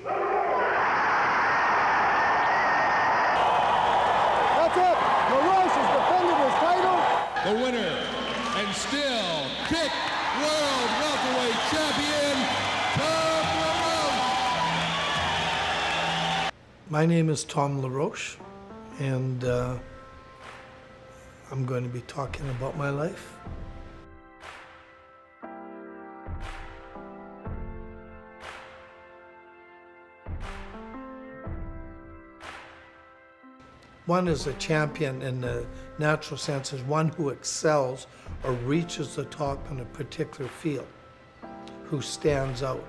That's it. LaRoche has defended his title. The winner and still kick world welterweight champion, Tom LaRoche. My name is Tom LaRoche, and I'm going to be talking about my life. One is a champion in the natural sense, is one who excels or reaches the top in a particular field, who stands out.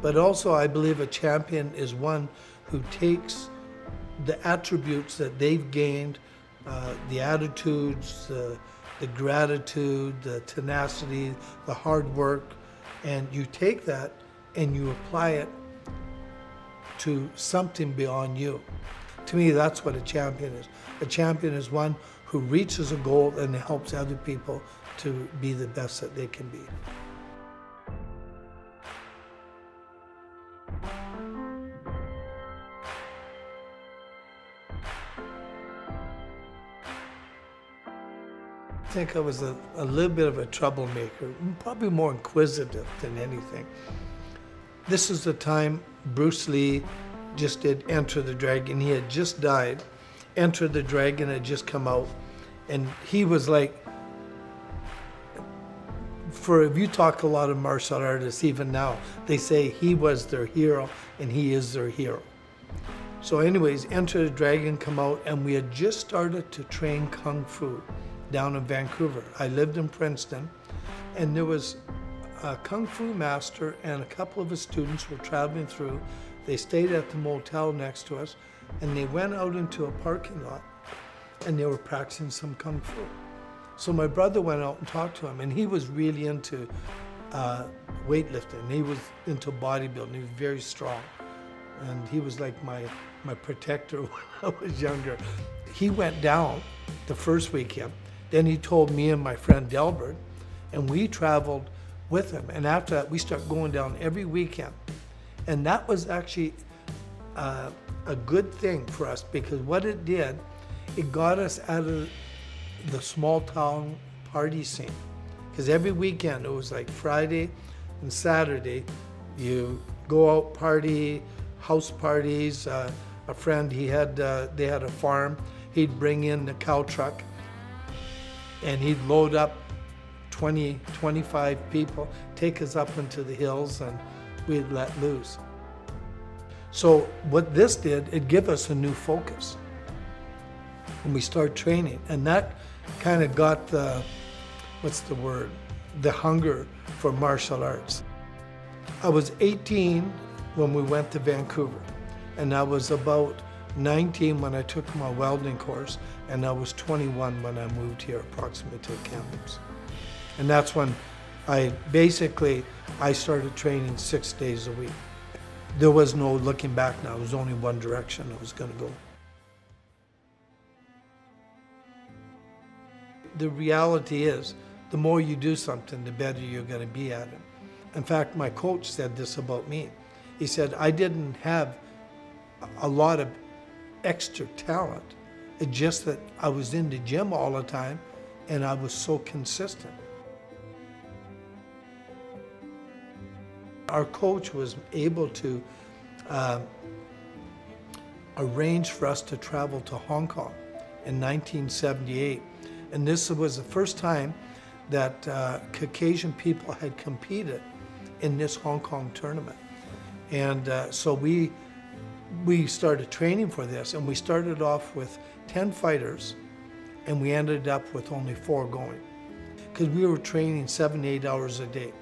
But also I believe a champion is one who takes the attributes that they've gained, the attitudes, the gratitude, the tenacity, the hard work, and you take that and you apply it to something beyond you. To me, that's what a champion is. A champion is one who reaches a goal and helps other people to be the best that they can be. I think I was a little bit of a troublemaker, probably more inquisitive than anything. This is the time Bruce Lee just did Enter the Dragon. He had just died. Enter the Dragon had just come out. And he was like, if you talk to a lot of martial artists, even now, they say he was their hero and he is their hero. So anyways, Enter the Dragon come out, and we had just started to train Kung Fu down in Vancouver. I lived in Princeton, and there was a Kung Fu master and a couple of his students were traveling through. They stayed at the motel next to us, and they went out into a parking lot, and they were practicing some Kung Fu. So my brother went out and talked to him, and he was really into weightlifting. He was into bodybuilding. He was very strong, and he was like my protector when I was younger. He went down the first weekend. Then he told me and my friend Delbert, and we traveled with him. And after that, we started going down every weekend. And that was actually a good thing for us, because what it did, it got us out of the small town party scene. Because every weekend, it was like Friday and Saturday, you go out party, house parties. A friend, they had a farm. He'd bring in the cow truck, and he'd load up 20, 25 people, take us up into the hills, and we'd let loose. So what this did, it gave us a new focus when we start training, and that kind of got the hunger for martial arts. I was 18 when we went to Vancouver, and I was about 19 when I took my welding course, and I was 21 when I moved here approximately to Kamloops. And that's when I started training 6 days a week. There was no looking back now. There was only one direction I was going to go. The reality is, the more you do something, the better you're going to be at it. In fact, my coach said this about me. He said, I didn't have a lot of extra talent. It's just that I was in the gym all the time, and I was so consistent. Our coach was able to arrange for us to travel to Hong Kong in 1978. And this was the first time that Caucasian people had competed in this Hong Kong tournament. And so we started training for this, and we started off with 10 fighters, and we ended up with only 4 going, because we were training 7 to 8 hours a day.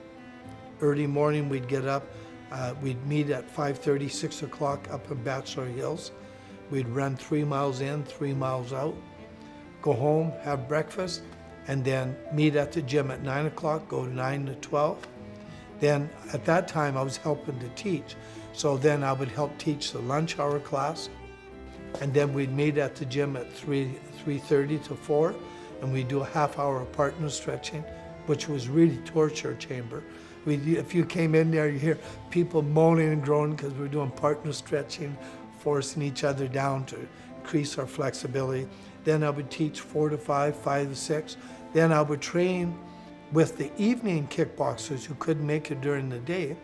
Early morning, we'd get up, we'd meet at 5:30, 6 o'clock up in Bachelor Hills. We'd run 3 miles in, 3 miles out, go home, have breakfast, and then meet at the gym at 9 o'clock, go 9 to 12. Then at that time, I was helping to teach. So then I would help teach the lunch hour class. And then we'd meet at the gym at 3:30 to 4, and we'd do a half hour of partner stretching, which was really torture chamber. If you came in there, you hear people moaning and groaning because we're doing partner stretching, forcing each other down to increase our flexibility. Then I would teach 4 to 5, 5 to 6. Then I would train with the evening kickboxers who couldn't make it during the day,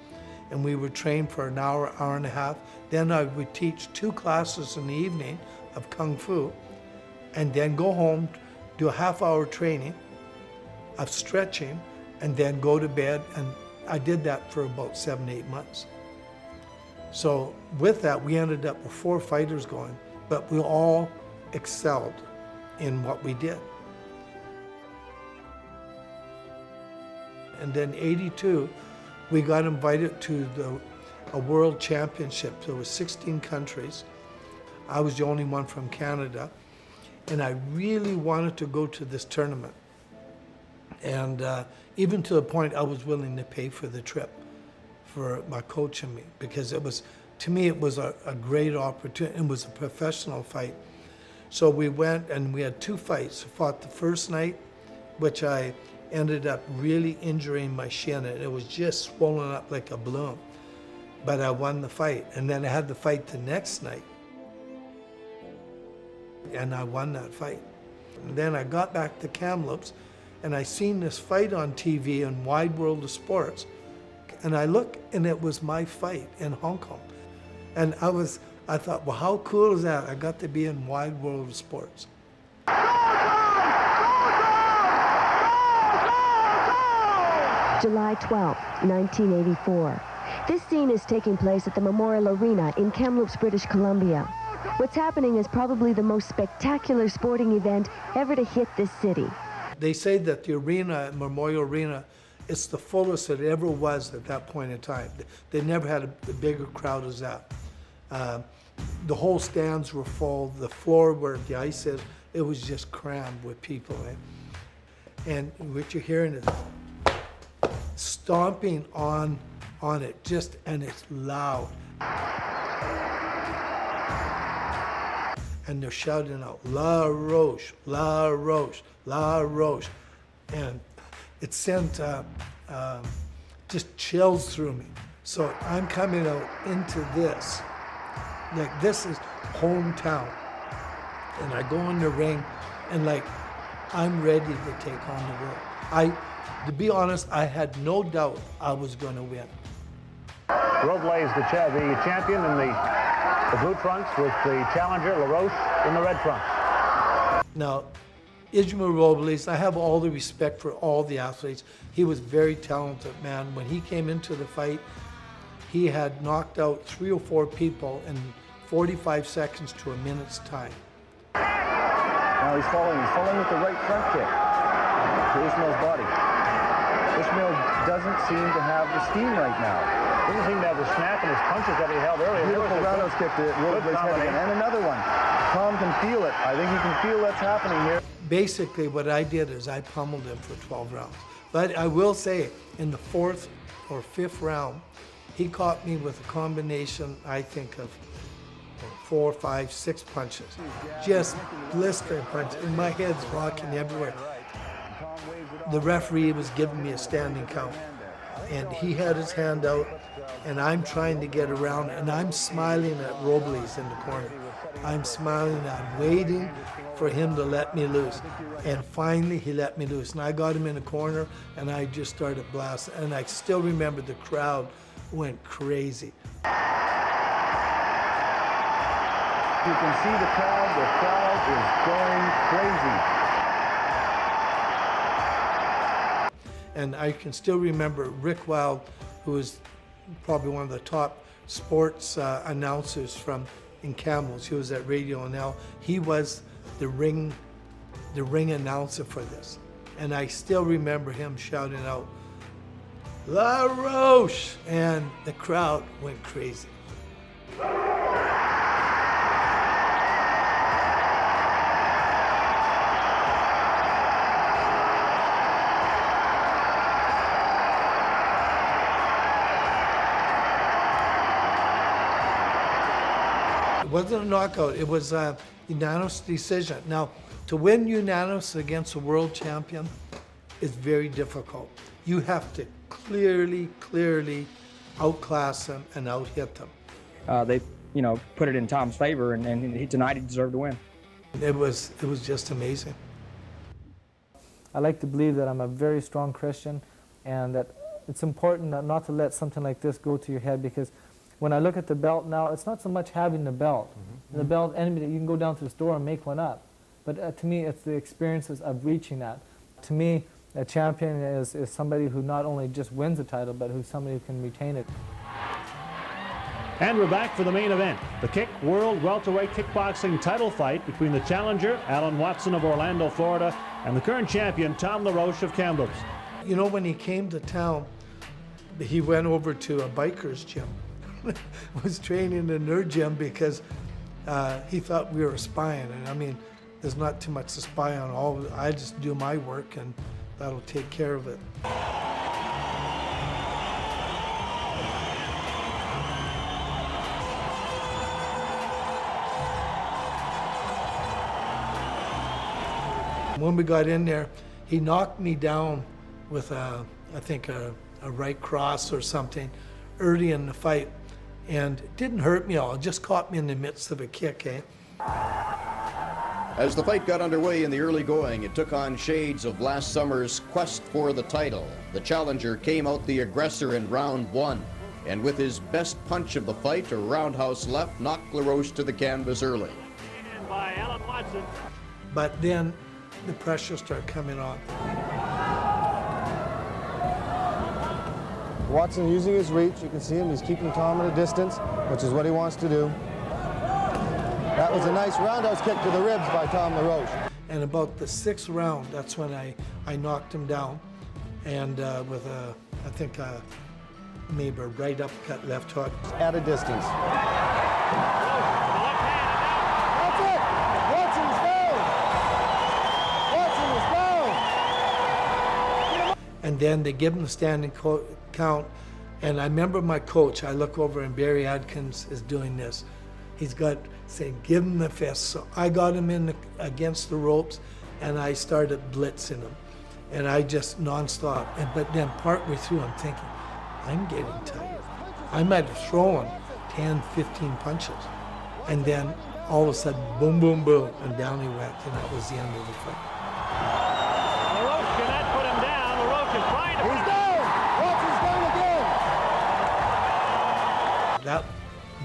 and we would train for an hour, hour and a half. Then I would teach 2 classes in the evening of Kung Fu, and then go home, do a half-hour training of stretching, and then go to bed. And I did that for about 7, 8 months. So with that, we ended up with 4 fighters going, but we all excelled in what we did. And then '82, we got invited to a world championship. There was 16 countries. I was the only one from Canada, and I really wanted to go to this tournament. And even to the point I was willing to pay for the trip for my coach and me, because it was, to me, it was a great opportunity. It was a professional fight. So we went and we had 2 fights. I fought the first night, which I ended up really injuring my shin, and it was just swollen up like a balloon. But I won the fight, and then I had the fight the next night, and I won that fight. And then I got back to Kamloops, and I seen this fight on TV in Wide World of Sports, and I look, and it was my fight in Hong Kong. And I thought, well, how cool is that? I got to be in Wide World of Sports. July 12, 1984. This scene is taking place at the Memorial Arena in Kamloops, British Columbia. What's happening is probably the most spectacular sporting event ever to hit this city. They say that the arena, Memorial Arena, it's the fullest it ever was at that point in time. They never had a bigger crowd as that. The whole stands were full. The floor where the ice is, it was just crammed with people. And what you're hearing is stomping on it, just, and it's loud. And they're shouting out, LaRoche, LaRoche, LaRoche. And it sent just chills through me. So I'm coming out into this, like this is hometown. And I go in the ring, and like, I'm ready to take on the world. To be honest, I had no doubt I was going to win. Roble is the champion in the blue trunks, with the challenger, LaRoche, in the red trunks. Now, Ismael Robles, I have all the respect for all the athletes. He was a very talented man. When he came into the fight, he had knocked out 3 or 4 people in 45 seconds to a minute's time. Now he's falling with the right front kick to Ismael's body. Ismael doesn't seem to have the steam right now. Doesn't seem to have the snap in his punches that he held earlier. Beautiful roundhouse kick to Robles' head again. And another one. Tom can feel it. I think he can feel what's happening here. Basically, what I did is I pummeled him for 12 rounds. But I will say, in the 4th or 5th round, he caught me with a combination, I think, of 4, 5, 6 punches. Just blistering punches. And my head's rocking everywhere. The referee was giving me a standing count, and he had his hand out, and I'm trying to get around, and I'm smiling at Robles in the corner. I'm smiling, I'm waiting for him to let me loose. And finally he let me loose, and I got him in the corner, and I just started blasting. And I still remember the crowd went crazy. You can see the crowd is going crazy. And I can still remember Rick Wild, who was probably one of the top sports announcers in Kamloops. He was at Radio NL. He was the ring announcer for this. And I still remember him shouting out, LaRoche! And the crowd went crazy. It wasn't a knockout, it was a unanimous decision. Now, to win unanimous against a world champion, is very difficult. You have to clearly outclass them and out-hit them. They, put it in Tom's favor, and tonight he deserved to win. It was just amazing. I like to believe that I'm a very strong Christian, and that it's important not to let something like this go to your head, because when I look at the belt now, it's not so much having the belt. The belt, you can go down to the store and make one up. But to me, it's the experiences of reaching that. To me, a champion is somebody who not only just wins a title, but who's somebody who can retain it. And we're back for the main event, the Kick World Welterweight Kickboxing title fight between the challenger, Alan Watson of Orlando, Florida, and the current champion, Tom LaRoche of Kamloops. When he came to town, he went over to a biker's gym. Was training in their gym because he thought we were spying. And I mean, there's not too much to spy on. I just do my work, and that'll take care of it. When we got in there, he knocked me down with I think a right cross or something early in the fight, and it didn't hurt me all. It just caught me in the midst of a kick, As the fight got underway in the early going, it took on shades of last summer's quest for the title. The challenger came out the aggressor in round one, and with his best punch of the fight, a roundhouse left, knocked LaRoche to the canvas early. By Alan Watson. But then the pressure started coming on. Watson using his reach, you can see him, he's keeping Tom at a distance, which is what he wants to do. That was a nice roundhouse kick to the ribs by Tom LaRoche. And about the 6th round, that's when I knocked him down, and with I think maybe a right uppercut, left hook. At a distance. That's it! Watson's down! Watson is down! And then they give him the standing count, and I remember my coach, I look over and Barry Adkins is doing this. He's got saying, give him the fist. So I got him in against the ropes, and I started blitzing him. And I just nonstop. But then partway through, I'm thinking, I'm getting tired. I might have thrown 10, 15 punches. And then all of a sudden, boom, boom, boom, and down he went, and that was the end of the fight. LaRoche cannot put him down. LaRoche is trying to... He's down! Watson's down again! That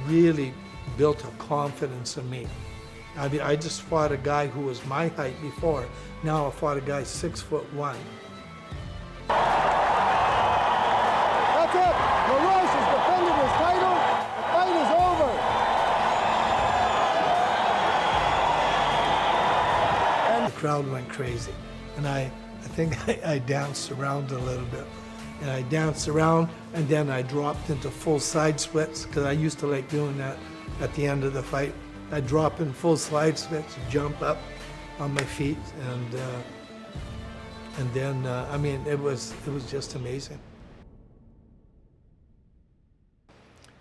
really built a confidence in me. I mean, I just fought a guy who was my height before. Now I fought a guy 6'1". That's it! LaRoche has defended his title. The fight is over. And the crowd went crazy. And I think I danced around a little bit. And I danced around, and then I dropped into full side splits, because I used to like doing that at the end of the fight. I'd drop in full side splits, jump up on my feet, and then I mean, it was just amazing.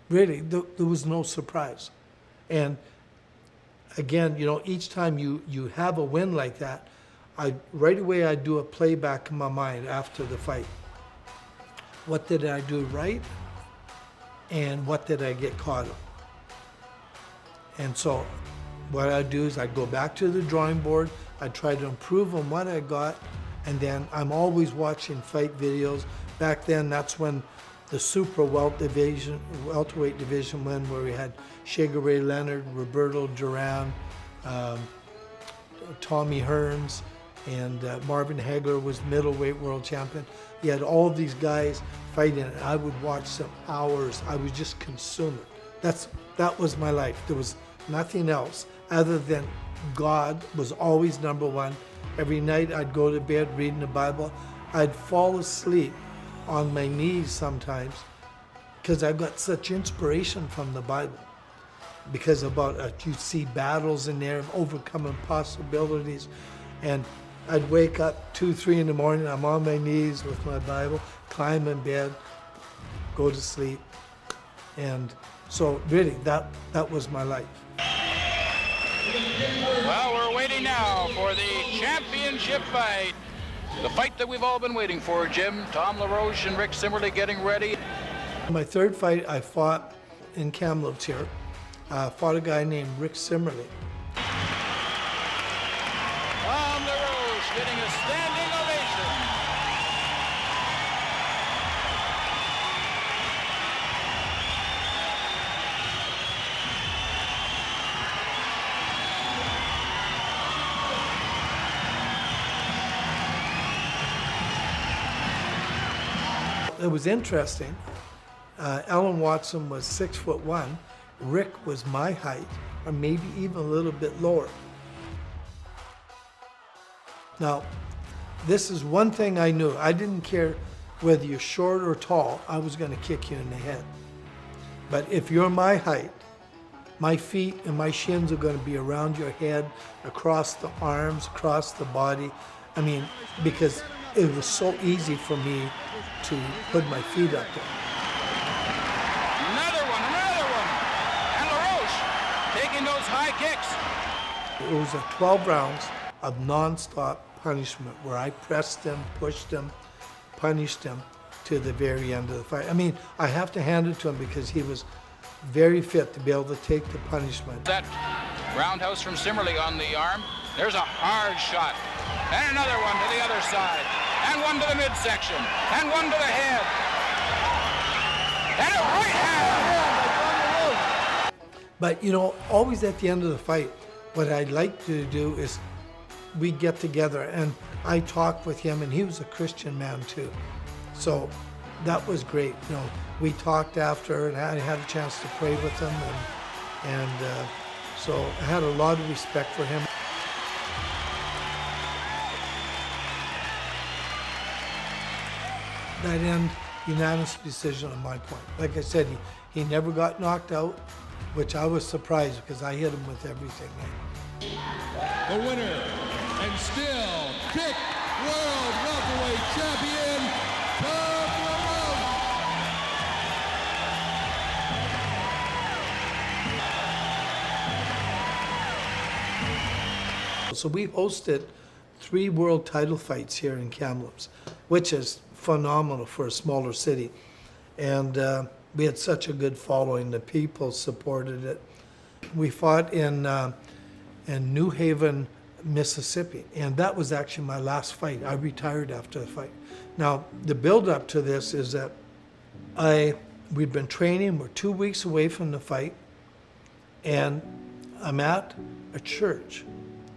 Really, there was no surprise. And again, each time you have a win like that, right away I do a playback in my mind after the fight. What did I do right, and what did I get caught on? And so what I do is I go back to the drawing board, I try to improve on what I got, and then I'm always watching fight videos. Back then, that's when the super welterweight division went, where we had Sugar Ray Leonard, Roberto Duran, Tommy Hearns, and Marvin Hagler was middleweight world champion. You had all these guys fighting, and I would watch them hours. I would just consume it. That was my life. There was nothing else other than God was always number one. Every night I'd go to bed reading the Bible. I'd fall asleep on my knees sometimes because I got such inspiration from the Bible. Because you see battles in there, overcoming possibilities. And I'd wake up 2, 3 in the morning, I'm on my knees with my Bible, climb in bed, go to sleep. And so really, that was my life. Well, we're waiting now for the championship fight. The fight that we've all been waiting for, Jim. Tom LaRoche and Rick Simmerly getting ready. My third fight, I fought in Kamloops here. Fought a guy named Rick Simmerly. Tom LaRoche getting a standing ovation. It was interesting. Alan Watson was 6'1". Rick was my height, or maybe even a little bit lower. Now, this is one thing I knew. I didn't care whether you're short or tall, I was going to kick you in the head. But if you're my height, my feet and my shins are going to be around your head, across the arms, across the body. I mean, because it was so easy for me to put my feet up there. Another one. And LaRoche taking those high kicks. It was 12 rounds of non-stop punishment where I pressed him, pushed him, punished him to the very end of the fight. I mean, I have to hand it to him because he was very fit to be able to take the punishment. That roundhouse from Simmerly on the arm. There's a hard shot. And another one to the other side. And one to the midsection. And one to the head. And a right hand! But you know, always at the end of the fight, what I'd like to do is we get together and I talk with him, and he was a Christian man too. So that was great. You know, we talked after and I had a chance to pray with him, and so I had a lot of respect for him. That end, unanimous decision on my point. Like I said, he never got knocked out, which I was surprised because I hit him with everything. The winner and still kick world welterweight champion, Tom LaRoche. So we hosted 3 world title fights here in Kamloops, which is phenomenal for a smaller city. And we had such a good following. The people supported it. We fought in New Haven, Mississippi, and that was actually my last fight. I retired after the fight. Now, the build-up to this is that we'd been training. We're 2 weeks away from the fight, and I'm at a church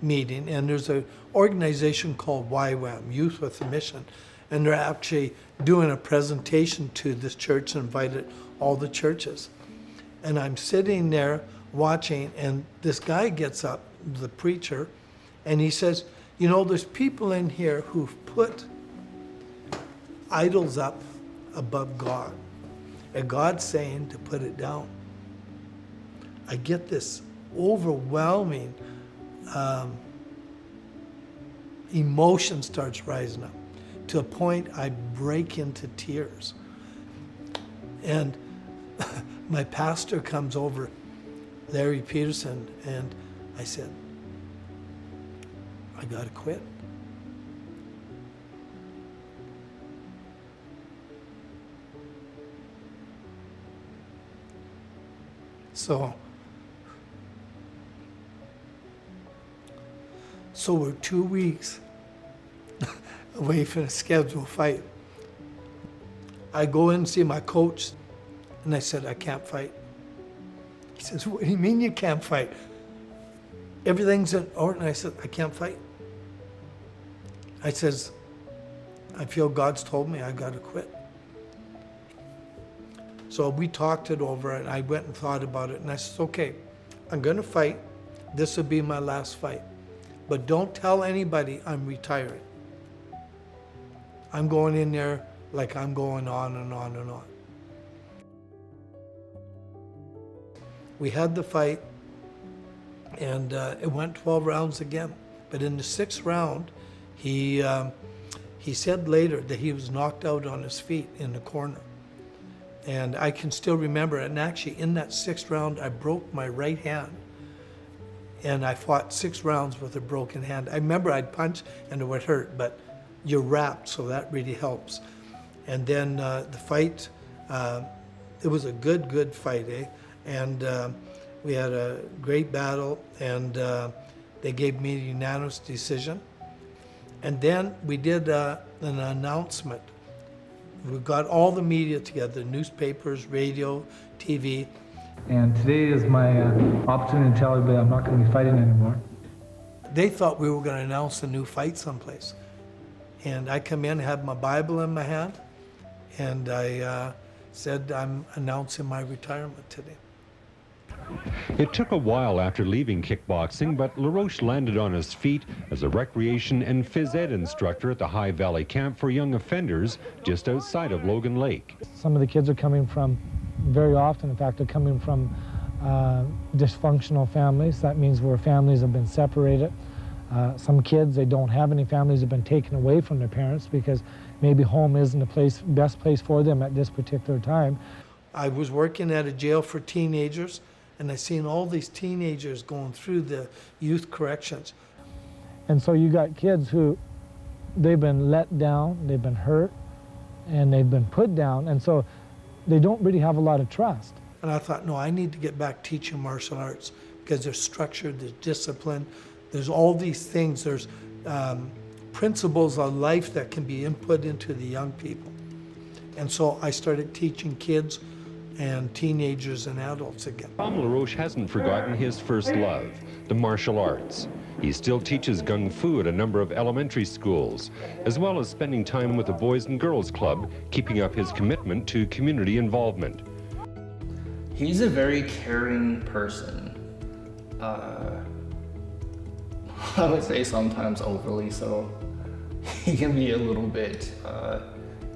meeting, and there's an organization called YWAM, Youth with a Mission, and they're actually doing a presentation to this church and invited all the churches. And I'm sitting there watching, and this guy gets up, the preacher, and he says, you know, there's people in here who've put idols up above God, and God's saying to put it down. I get this overwhelming emotion starts rising up to a point I break into tears. And my pastor comes over, Larry Peterson, and I said, I gotta quit. So we're 2 weeks away from a scheduled fight. I go in and see my coach, and I said, I can't fight. He says, what do you mean you can't fight? Everything's in order. And I said, I can't fight. I says, I feel God's told me I gotta quit. So we talked it over, and I went and thought about it, and I said, okay, I'm gonna fight. This will be my last fight. But don't tell anybody I'm retiring. I'm going in there like I'm going on and on and on. We had the fight, and it went 12 rounds again. But in the 6th round, he said later that he was knocked out on his feet in the corner. And I can still remember it. And actually, in that 6th round, I broke my right hand. And I fought 6 rounds with a broken hand. I remember I'd punch and it would hurt, but you're wrapped, so that really helps. And then the fight, it was a good fight, eh? And we had a great battle, and they gave me a unanimous decision. And then we did an announcement. We got all the media together, newspapers, radio, TV. And today is my opportunity to tell everybody I'm not going to be fighting anymore. They thought we were going to announce a new fight someplace. And I come in, have my Bible in my hand, and I said I'm announcing my retirement today. It took a while after leaving kickboxing, but LaRoche landed on his feet as a recreation and phys ed instructor at the High Valley Camp for young offenders just outside of Logan Lake. Some of the kids are coming from, very often in fact, are coming from dysfunctional families. That means where families have been separated. Some kids, they don't have any families, have been taken away from their parents because maybe home isn't the best place for them at this particular time. I was working at a jail for teenagers, and I seen all these teenagers going through the youth corrections. And so you got kids who, they've been let down, they've been hurt, and they've been put down, and so they don't really have a lot of trust. And I thought, no, I need to get back teaching martial arts because there's structure, there's discipline, there's all these things, there's principles of life that can be input into the young people. And so I started teaching kids and teenagers and adults again. Tom LaRoche hasn't forgotten his first love, the martial arts. He still teaches Gung Fu at a number of elementary schools, as well as spending time with the Boys and Girls Club, keeping up his commitment to community involvement. He's a very caring person. I would say sometimes overly so. He can be a little bit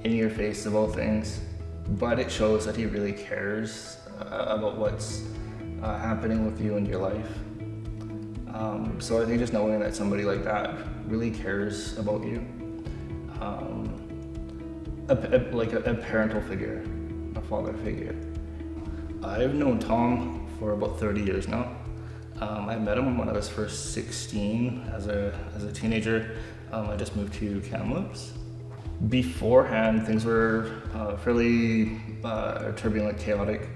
in your face about things, but it shows that he really cares about what's happening with you in your life. So I think just knowing that somebody like that really cares about you, like a parental figure, a father figure. I've known Tom for about 30 years now. I met him when I was first 16 as a teenager. I just moved to Kamloops. Beforehand, things were fairly turbulent, chaotic.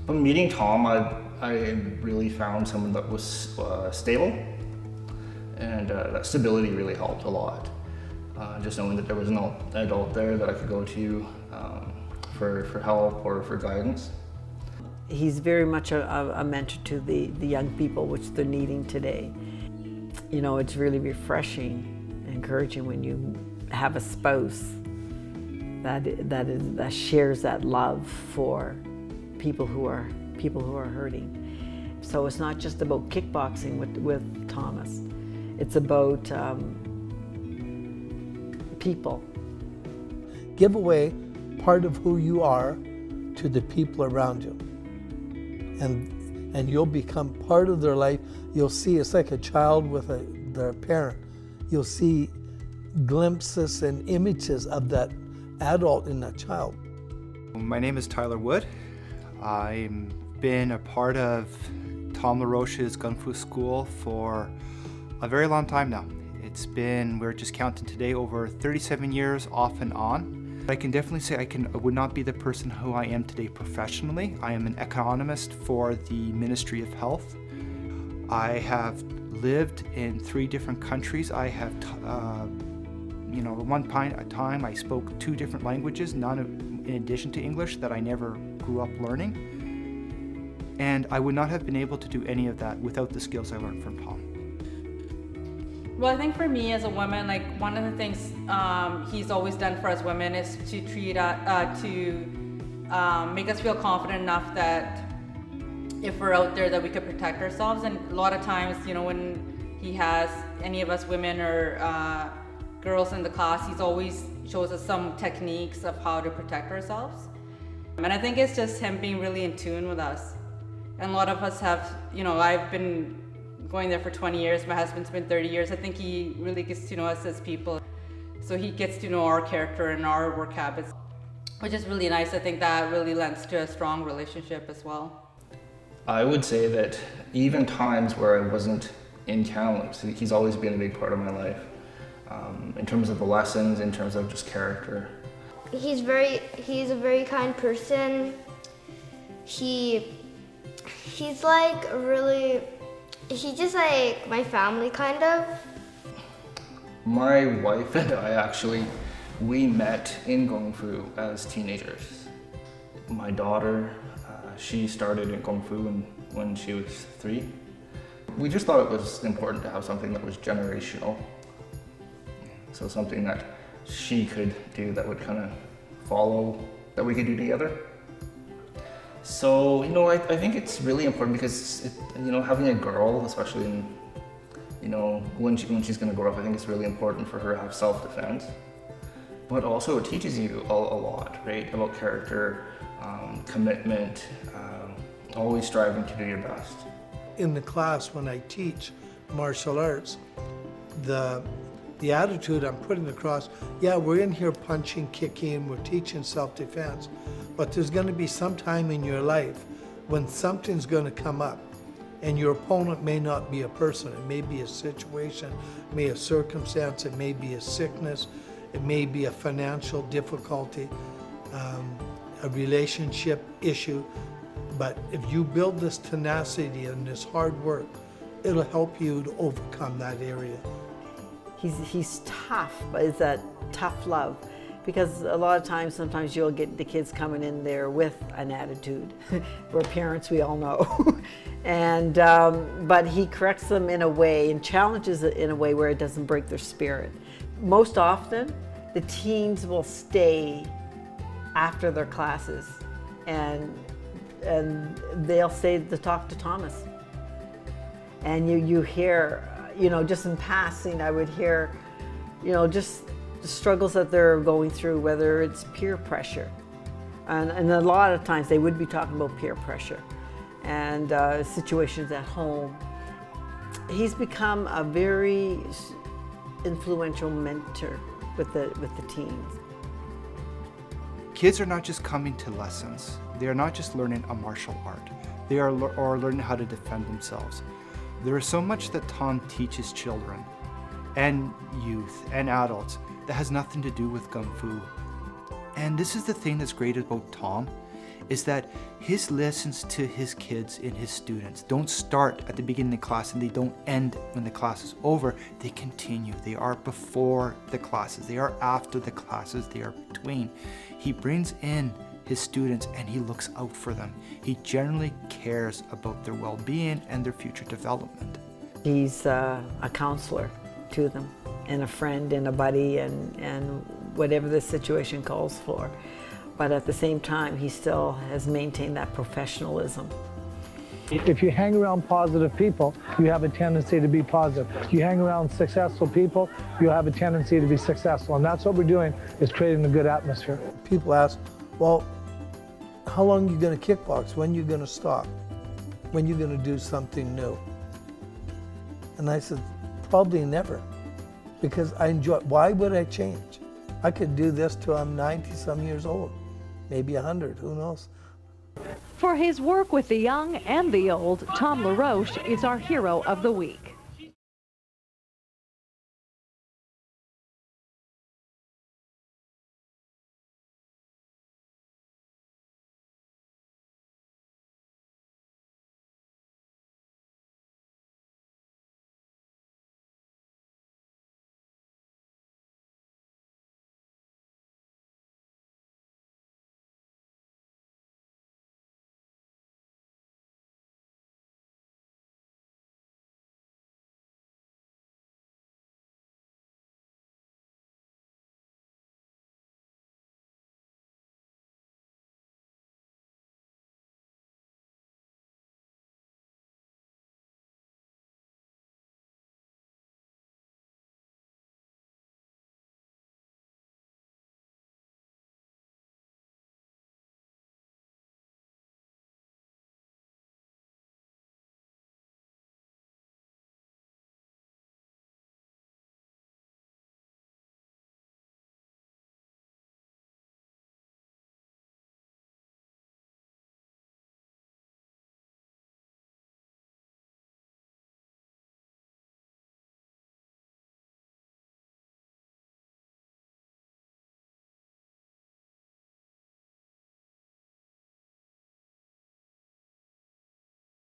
But meeting Tom, I really found someone that was stable, and that stability really helped a lot. Just knowing that there was an adult there that I could go to for help or for guidance. He's very much a mentor to the young people, which they're needing today. You know, it's really refreshing, encouraging when you have a spouse that shares that love for people who are hurting. So it's not just about kickboxing with Thomas. It's about people. Give away part of who you are to the people around you. And you'll become part of their life. You'll see, it's like a child with their parent. You'll see glimpses and images of that adult in that child. My name is Tyler Wood. I've been a part of Tom LaRoche's Gung Fu School for a very long time now. It's been, we're just counting today, over 37 years off and on. I can definitely say I would not be the person who I am today professionally. I am an economist for the Ministry of Health. I have lived in 3 different countries. I have, at one time I spoke 2 different languages, none in addition to English, that I never grew up learning. And I would not have been able to do any of that without the skills I learned from Tom. Well, I think for me as a woman, like one of the things he's always done for us women is to make us feel confident enough that if we're out there that we could protect ourselves. And a lot of times, when he has any of us women or girls in the class, he's always shows us some techniques of how to protect ourselves. And I think it's just him being really in tune with us. And a lot of us have, I've been going there for 20 years, my husband's been 30 years. I think he really gets to know us as people. So he gets to know our character and our work habits, which is really nice. I think that really lends to a strong relationship as well. I would say that even times where I wasn't in Kamloops, he's always been a big part of my life. in terms of the lessons, in terms of just character. He's a very kind person. He's like he's just like my family kind of. My wife and I we met in Kung Fu as teenagers. My daughter, she started in Kung Fu when she was 3. We just thought it was important to have something that was generational. So something that she could do that would kind of follow, that we could do together. So, I think it's really important because, having a girl, especially when she's going to grow up, I think it's really important for her to have self-defense. But also it teaches you a lot, right? About character, commitment, always striving to do your best. In the class when I teach martial arts, the attitude I'm putting across, yeah, we're in here punching, kicking, we're teaching self-defense, but there's going to be some time in your life when something's going to come up, and your opponent may not be a person, it may be a situation, it may be a circumstance, it may be a sickness, it may be a financial difficulty, a relationship issue, but if you build this tenacity and this hard work, it'll help you to overcome that area. He's tough, but it's that tough love. Because a lot of times, sometimes you'll get the kids coming in there with an attitude. We're parents, we all know. And, but he corrects them in a way and challenges it in a way where it doesn't break their spirit. Most often, the teens will stay after their classes and they'll stay to talk to Thomas. And you hear, just in passing, I would hear, just the struggles that they're going through, whether it's peer pressure. And a lot of times they would be talking about peer pressure and situations at home. He's become a very influential mentor with the teens. Kids are not just coming to lessons. They are not just learning a martial art. They are learning how to defend themselves. There is so much that Tom teaches children and youth and adults that has nothing to do with Kung Fu. And this is the thing that's great about Tom, is that his lessons to his kids and his students don't start at the beginning of the class and they don't end when the class is over. They continue. They are before the classes. They are after the classes. They are between. He brings in his students and he looks out for them. He generally cares about their well-being and their future development. He's a counselor to them, and a friend and a buddy and whatever the situation calls for. But at the same time, he still has maintained that professionalism. If you hang around positive people, you have a tendency to be positive. If you hang around successful people, you have a tendency to be successful. And that's what we're doing, is creating a good atmosphere. People ask, well, how long are you going to kickbox? When are you going to stop? When are you going to do something new? And I said, probably never, because I enjoy it. Why would I change? I could do this till I'm 90-some years old, maybe 100, who knows? For his work with the young and the old, Tom LaRoche is our hero of the week.